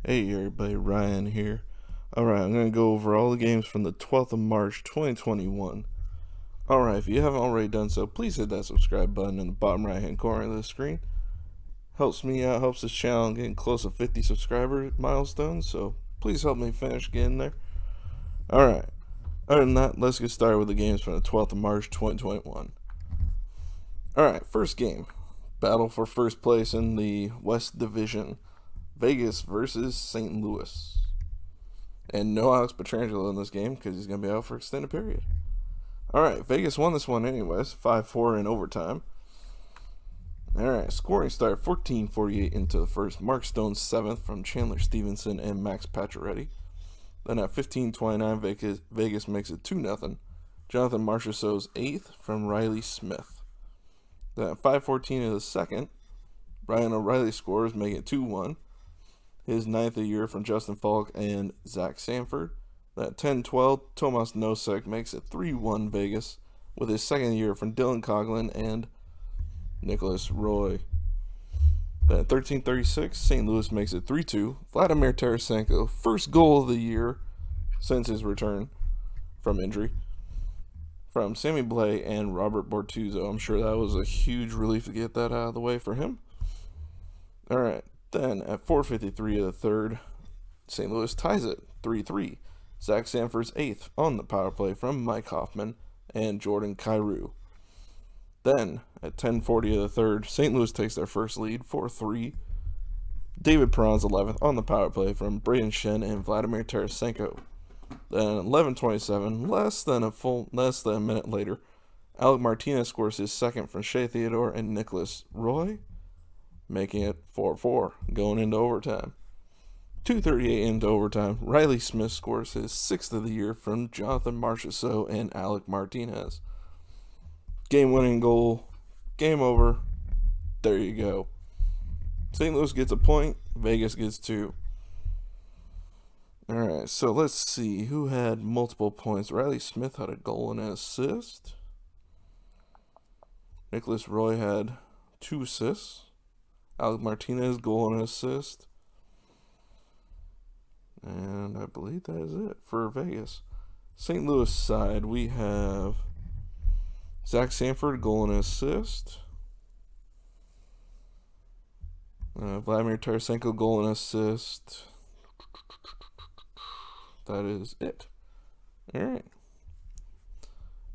Hey everybody, Ryan here. Alright, I'm going to go over all the games from the 12th of March 2021. Alright, if you haven't already done so, please hit that subscribe button in the bottom right hand corner of the screen. Helps me out, helps this channel getting close to 50 subscriber milestones, so please help me finish getting there. Alright, other than that, let's get started with the games from the 12th of March 2021. Alright, first game. Battle for first place in the West Division. Vegas versus St. Louis. And no Alex Petrangelo in this game because he's going to be out for extended period. Alright, Vegas won this one anyways, 5-4 in overtime. Alright, scoring started 14:48 into the first. Mark Stone 7th from Chandler Stevenson and Max Pacioretty. Then at 15:29, Vegas makes it 2-0. Jonathan Marchessault's 8th from Riley Smith. Then at 5:14 of the second, Brian O'Reilly scores, making it 2-1. His 9th of the year from Justin Falk and Zach Sanford. At 10-12, Tomas Nosek makes it 3-1 Vegas with his 2nd year from Dylan Coghlan and Nicholas Roy. Then at 13:36, St. Louis makes it 3-2. Vladimir Tarasenko, first goal of the year since his return from injury, from Sammy Blais and Robert Bortuzzo. I'm sure that was a huge relief to get that out of the way for him. Alright, then at 4:53 of the third, St. Louis ties it 3-3. Zach Sanford's 8th on the power play from Mike Hoffman and Jordan Kyrou. Then at 10:40 of the third, St. Louis takes their first lead 4-3. David Perron's 11th on the power play from Braden Shen and Vladimir Tarasenko. Then at 11:27, less than a minute later, Alec Martinez scores his 2nd from Shea Theodore and Nicholas Roy, making it 4-4 going into overtime. 2:38 into overtime, Riley Smith scores his 6th of the year from Jonathan Marchessault and Alec Martinez. Game-winning goal. Game over. There you go. St. Louis gets a point. Vegas gets 2. Alright, so let's see who had multiple points. Riley Smith had a goal and an assist. Nicholas Roy had 2 assists. Alec Martinez, goal and assist. And I believe that is it for Vegas. St. Louis side, we have Zach Sanford, goal and assist. Vladimir Tarasenko, goal and assist. That is it. Alright.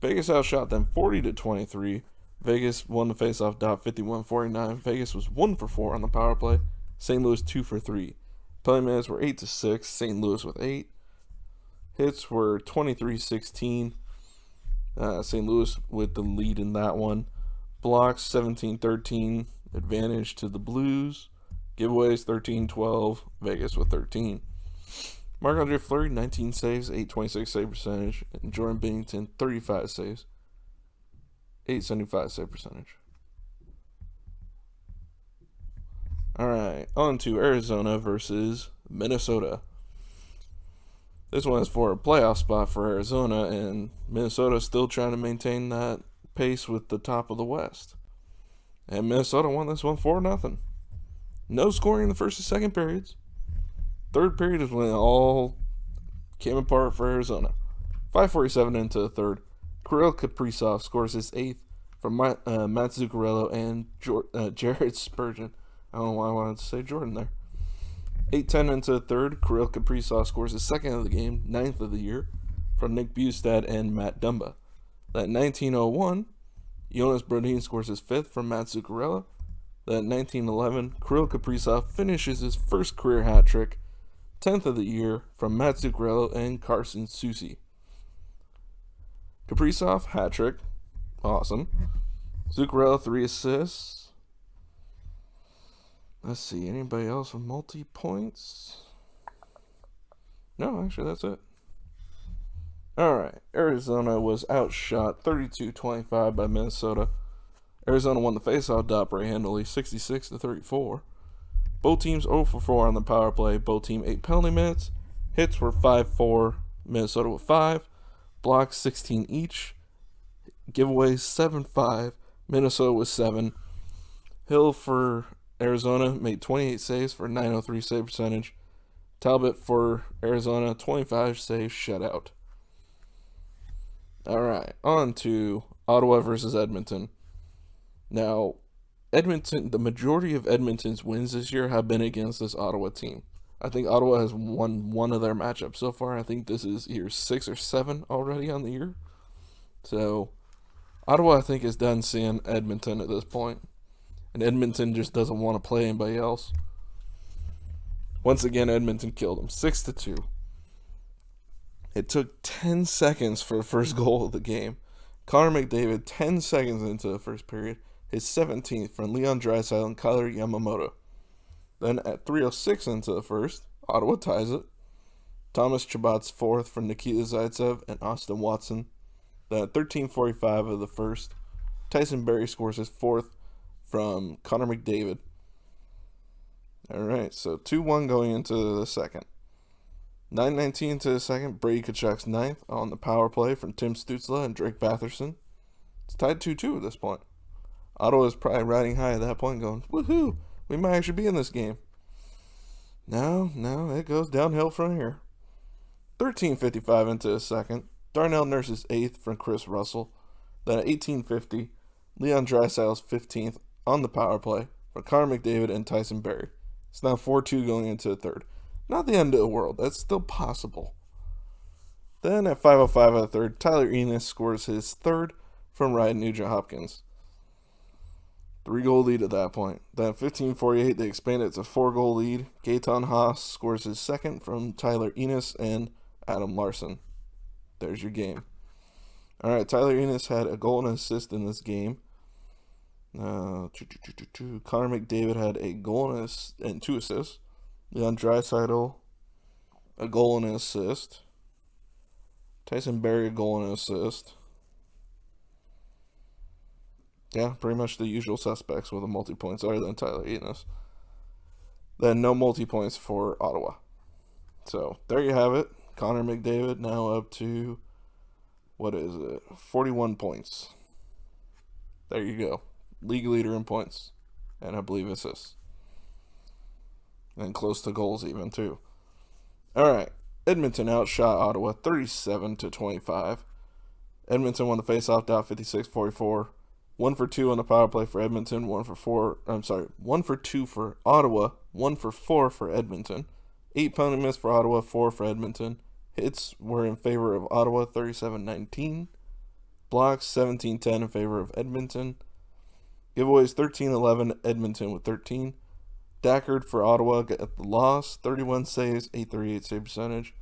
Vegas outshot them 40-23. Vegas won the faceoff dot 51-49. Vegas was 1 for 4 on the power play. St. Louis 2 for 3. Penalty minutes were 8-6. St. Louis with 8. Hits were 23-16. St. Louis with the lead in that one. Blocks 17-13. Advantage to the Blues. Giveaways 13-12. Vegas with 13. Marc-Andre Fleury 19 saves, 826 save percentage. And Jordan Binnington 35 saves, 875 save percentage. Alright, on to Arizona versus Minnesota. This one is for a playoff spot for Arizona, and Minnesota still trying to maintain that pace with the top of the West. And Minnesota won this one 4-0. No scoring in the first and second periods. Third period is when it all came apart for Arizona. 5:47 into the third, Kirill Kaprizov scores his 8th from Matt Zuccarello and Jared Spurgeon. I don't know why I wanted to say Jordan there. 8:10 into the third, Kirill Kaprizov scores his 2nd of the game, 9th of the year, from Nick Bustad and Matt Dumba. At 19:01, Jonas Brodin scores his 5th from Matt Zuccarello. Then at 19:11, Kirill Kaprizov finishes his first career hat trick, 10th of the year, from Matt Zuccarello and Carson Soucy. Kaprizov, hat trick. Awesome. Zuccarello, 3 assists. Let's see, anybody else with multi-points? No, actually, that's it. Alright, Arizona was outshot 32-25 by Minnesota. Arizona won the faceoff dot pretty handily, 66-34. Both teams 0 for 4 on the power play. Both teams 8 penalty minutes. Hits were 5-4. Minnesota with 5. Blocks 16 each. Giveaways 7-5. Minnesota with 7. Hill for Arizona made 28 saves for 903 save percentage. Talbot for Arizona, 25 save shutout. All right, on to Ottawa versus Edmonton. Now, Edmonton, the majority of Edmonton's wins this year have been against this Ottawa team. I think Ottawa has won one of their matchups so far. I think this is year 6 or 7 already on the year. So, Ottawa, I think, is done seeing Edmonton at this point. And Edmonton just doesn't want to play anybody else. Once again, Edmonton killed them 6-2. It took 10 seconds for the first goal of the game. Connor McDavid, 10 seconds into the first period, his 17th from Leon Draisaitl and Kailer Yamamoto. Then at 3:06 into the first, Ottawa ties it. Thomas Chabot's 4th from Nikita Zaitsev and Austin Watson. Then at 13:45 of the first, Tyson Barrie scores his 4th from Connor McDavid. All right, so 2-1 going into the second. 9:19 into the second, Brady Tkachuk's 9th on the power play from Tim Stützle and Drake Batherson. It's tied 2-2 at this point. Ottawa is probably riding high at that point going, woohoo, we might actually be in this game. No, it goes downhill from here. 13:55 into the second, Darnell Nurse's 8th from Chris Russell. Then at 18:50, Leon Draisaitl's 15th on the power play from Connor McDavid and Tyson Barrie. It's now 4-2 going into the third. Not the end of the world. That's still possible. Then at 5:05 of the third, Tyler Ennis scores his 3rd from Ryan Nugent-Hopkins. 3-goal lead at that point. Then at 15:48, they expand it to 4-goal lead. Gaetan Haas scores his 2nd from Tyler Ennis and Adam Larson. There's your game. All right, Tyler Ennis had a goal and an assist in this game. Connor McDavid had a goal and 2 assists. Leon Draisaitl, a goal and an assist. Tyson Barrie, a goal and an assist. Yeah, pretty much the usual suspects with the multi-points other than Tyler Ennis. Then no multi-points for Ottawa. So there you have it. Connor McDavid now up to, 41 points. There you go. League leader in points. And I believe assists. And close to goals even too. All right, Edmonton outshot Ottawa 37-25. Edmonton won the faceoff dot 56-44. 1 for 2 on the power play for Edmonton. 1 for 2 for Ottawa. 1 for 4 for Edmonton. 8 penalty minutes for Ottawa. 4 for Edmonton. Hits were in favor of Ottawa 37-19. Blocks 17-10 in favor of Edmonton. Giveaways 13-11. Edmonton with 13. Dackard for Ottawa got the loss, 31 saves, 838 save percentage.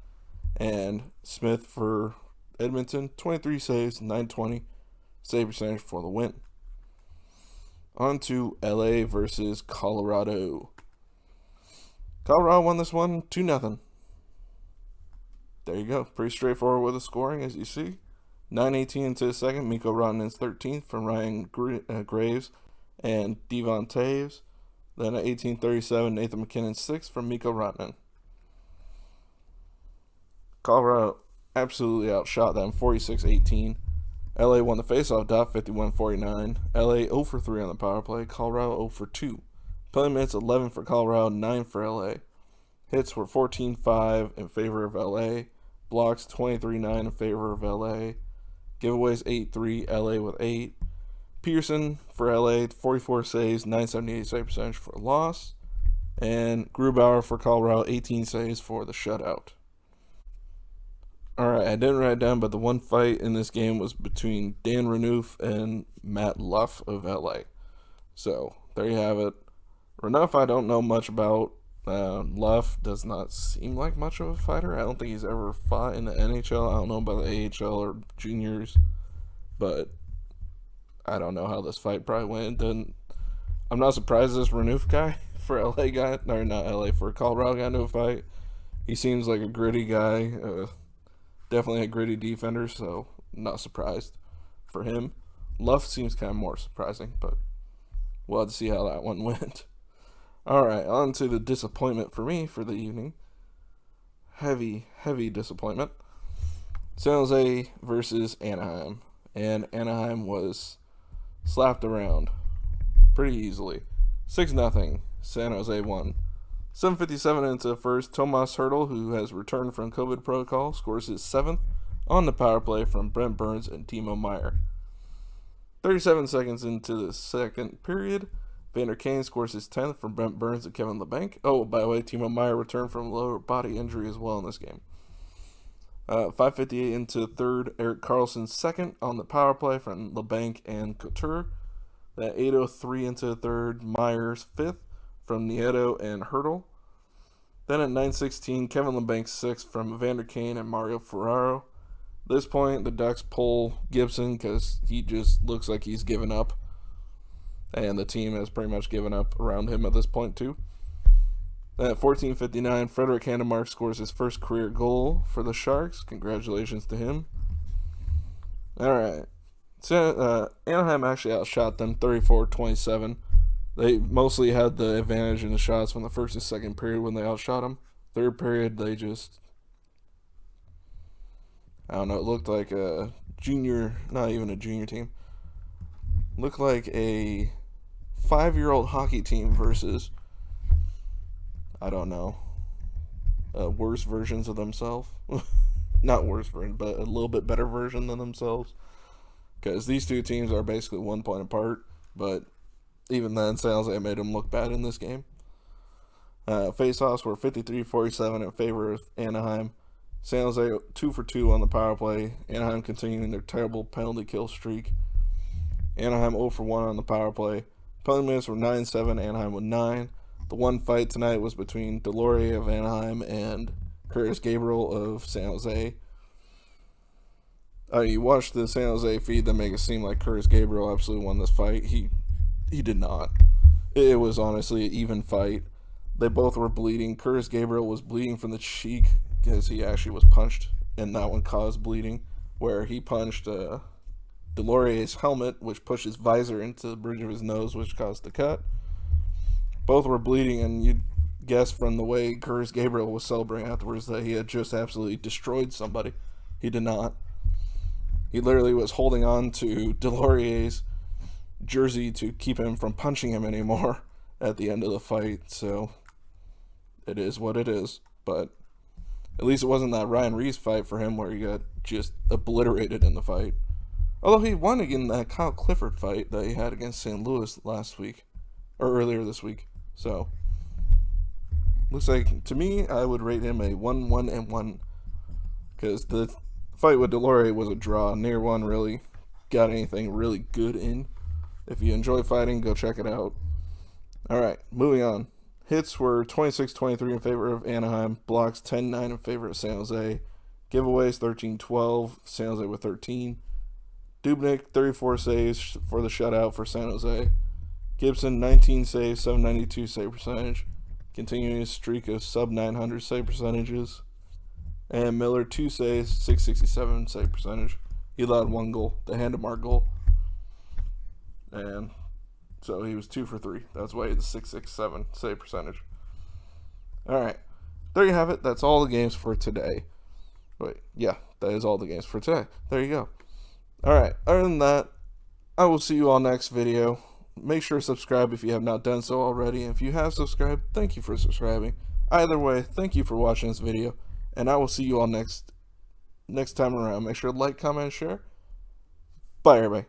And Smith for Edmonton, 23 saves, 920 save percentage for the win. On to LA versus Colorado. Colorado won this one 2-0. There you go. Pretty straightforward with the scoring, as you see. 9:18 into the second, Mikko Rantanen's 13th from Ryan Graves and Devon Taves. Then at 18:37, Nathan MacKinnon's 6th from Mikko Rantanen. Colorado absolutely outshot them, 46-18. LA won the faceoff dot, 51-49. LA 0 for 3 on the power play. Colorado 0 for 2. Penalty minutes 11 for Colorado, 9 for LA. Hits were 14-5 in favor of LA. Blocks 23-9 in favor of LA. Giveaways 8-3, LA with 8. Pearson for LA, 44 saves, 978 save percentage for a loss. And Grubauer for Colorado, 18 saves for the shutout. Alright, I didn't write it down, but the one fight in this game was between Dan Renouf and Matt Luff of LA. So, there you have it. Renouf I don't know much about. Luff does not seem like much of a fighter. I don't think he's ever fought in the NHL. I don't know about the AHL or juniors. But I don't know how this fight probably went. I'm not surprised this Renouf guy for LA guy, or not LA, for Colorado got into a fight. He seems like a gritty guy, definitely a gritty defender, so not surprised for him. Luff seems kind of more surprising, but we'll have to see how that one went. All right, on to the disappointment for me for the evening. Heavy disappointment. San Jose versus Anaheim, and Anaheim was slapped around pretty easily. 6-0, San Jose won. 7:57 into the first, Tomas Hertl, who has returned from COVID protocol, scores his 7th on the power play from Brent Burns and Timo Meier. 37 seconds into the second period, Vander Kane scores his 10th from Brent Burns and Kevin Labanc. Oh, by the way, Timo Meier returned from lower body injury as well in this game. 5:58 into third, Erik Karlsson's 2nd on the power play from Labanc and Couture. That 8:03 into third, Meier's 5th from Nieto and Hertl. Then at 9:16, Kevin Labanc's 6th from Vander Kane and Mario Ferraro. At this point, the Ducks pull Gibson because he just looks like he's given up. And the team has pretty much given up around him at this point too. Then at 14:59, Frederick Handemark scores his first career goal for the Sharks. Congratulations to him. Alright. So, Anaheim actually outshot them 34-27. They mostly had the advantage in the shots from the first and second period when they outshot them. Third period, they just, I don't know, it looked like a junior, not even a junior team. Looked like a 5-year-old hockey team versus, I don't know, worse versions of themselves. Not worse version, but a little bit better version than themselves. Because these two teams are basically 1 point apart, but even then, San Jose made them look bad in this game. Face-offs were 53-47 in favor of Anaheim. San Jose 2 for 2 on the power play. Anaheim continuing their terrible penalty kill streak. Anaheim 0 for 1 on the power play. Penalty minutes were 9-7, Anaheim with 9. The one fight tonight was between Delorier of Anaheim and Curtis Gabriel of San Jose. You watch the San Jose feed that make it seem like Curtis Gabriel absolutely won this fight. He did not. It was honestly an even fight. They both were bleeding. Curtis Gabriel was bleeding from the cheek because he actually was punched, and that one caused bleeding, where he punched Delorier's helmet, which pushed his visor into the bridge of his nose, which caused the cut. Both were bleeding, and you'd guess from the way Curtis Gabriel was celebrating afterwards that he had just absolutely destroyed somebody. He did not. He literally was holding on to Delorier's jersey to keep him from punching him anymore at the end of the fight, so it is what it is. But at least it wasn't that Ryan Reeves fight for him where he got just obliterated in the fight. Although he won again that Kyle Clifford fight that he had against St. Louis last week, or earlier this week. So, looks like, to me, I would rate him a 1-1-1, because the fight with Delorier was a draw. Near one really got anything really good in. If you enjoy fighting, go check it out. Alright, moving on. Hits were 26-23 in favor of Anaheim. Blocks 10-9 in favor of San Jose. Giveaways 13-12. San Jose with 13. Dubnyk 34 saves for the shutout for San Jose. Gibson 19 saves, 792 save percentage. Continuing his streak of sub-900 save percentages. And Miller 2 saves, 667 save percentage. He allowed 1 goal, the Handemark goal. And so he was 2 for 3. That's why he had the 667 save percentage. Alright. There you have it. That's all the games for today. Wait, yeah, that is all the games for today. There you go. Alright, other than that, I will see you all next video. Make sure to subscribe if you have not done so already. And if you have subscribed, thank you for subscribing. Either way, thank you for watching this video. And I will see you all next time around. Make sure to like, comment, and share. Bye, everybody.